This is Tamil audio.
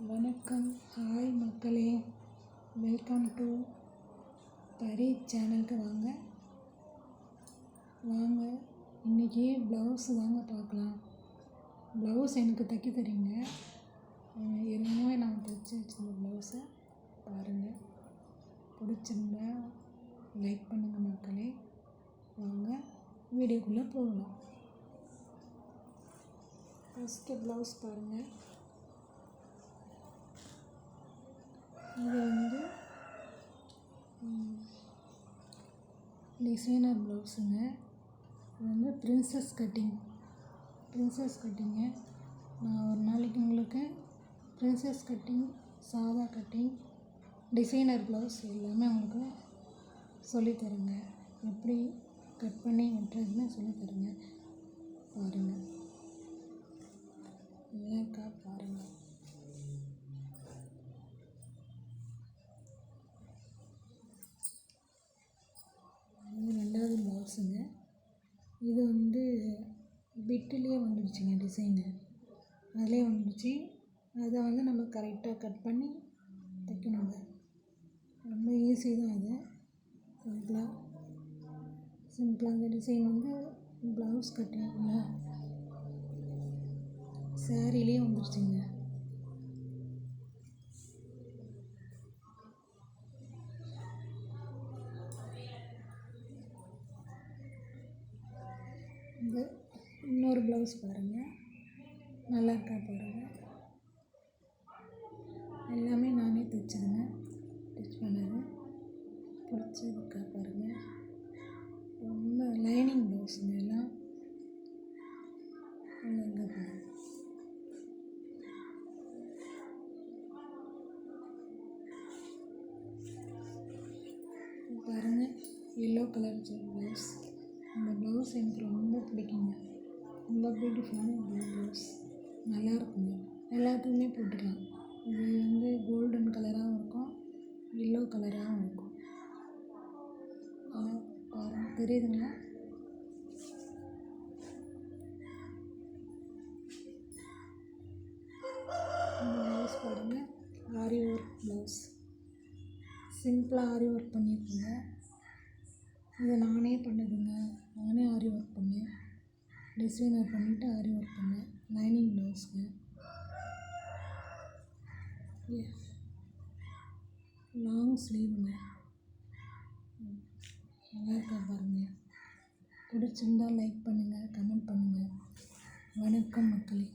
வணக்கம். ஹாய் மக்களே, வெல்கம் டு பரி சேனலுக்கு வாங்க. இன்றைக்கி ப்ளவுஸ் தாங்க பார்க்கலாம். ப்ளவுஸ் எனக்கு தைக்க தெரியுங்க. ஏற்கனவே நான் தைச்சி வச்சுருந்த ப்ளவுஸை பாருங்கள். பிடிச்சிருந்தா லைக் பண்ணுங்கள் மக்களே. வாங்க வீடியோக்குள்ளே போகலாம். ஃபஸ்ட்டு ப்ளவுஸ் பாருங்கள். இது டிசைனர் ப்ளவுஸுங்க. இது ப்ரின்சஸ் கட்டிங்கு. நான் ஒரு நாளைக்கு உங்களுக்கு ப்ரின்சஸ் கட்டிங், சாதா கட்டிங், டிசைனர் ப்ளவுஸ் எல்லாமே உங்களுக்கு சொல்லித்தரேங்க. எப்படி கட் பண்ணி வெட்டுறதுன்னு சொல்லித்தரேங்க. பாருங்கள், அழகா பாருங்கள். இது ரெண்டாவது ப்ளவுஸுங்க. இது பிட்டுலேயே வந்துடுச்சுங்க. டிசைனு அதிலே வந்துடுச்சு. அதை நம்ம கரெக்டாக கட் பண்ணி தைக்கணுங்க. ரொம்ப ஈஸி தான். இது சிம்பிளாக அந்த டிசைன் ப்ளவுஸ் கட்டிங்க சாரிலே வந்துடுச்சுங்க. இந்த இன்னொரு ப்ளவுஸ் பாருங்கள், நல்லா இருக்கா பாருங்கள். எல்லாமே நானே தைச்சதுங்க, ஸ்டிச் பண்ணது. பிடிச்சதுக்கா பாருங்கள். ரொம்ப லைனிங் ப்ளவுஸுங்க எல்லாம். அழகா பாருங்கள். பாருங்கள், எல்லோ கலர் ப்ளவுஸ். இந்த ப்ளவுஸ் எனக்கு ரொம்ப பிடிக்குங்க. ரொம்ப பியூட்டிஃபுல்லான ப்ளவுஸ், நல்லா இருக்குங்க. எல்லாத்துக்குமே போட்டுக்கலாம். இது கோல்டன் கலராகவும் இருக்கும், எல்லோ கலராகவும் இருக்கும். பாருங்கள், தெரியுதுங்களா? இந்த ப்ளவுஸ் பாருங்கள், ஆரி ஒர்க் ப்ளவுஸ். சிம்பிளாக ஆரி ஒர்க் பண்ணியிருக்குங்க. இது நானே பண்ணதுங்க. நானே ஆரி ஒர்க் பண்ணேன். டிசைனர் பண்ணிவிட்டு ஆரி ஒர்க் பண்ணேன். லைனிங் ப்ளவுஸுங்க. லாங் ஸ்லீவுங்க. நல்லா இருக்கா பாருங்கள். பிடிச்சிருந்தால் லைக் பண்ணுங்கள், கமெண்ட் பண்ணுங்கள். வணக்கம் மக்களே.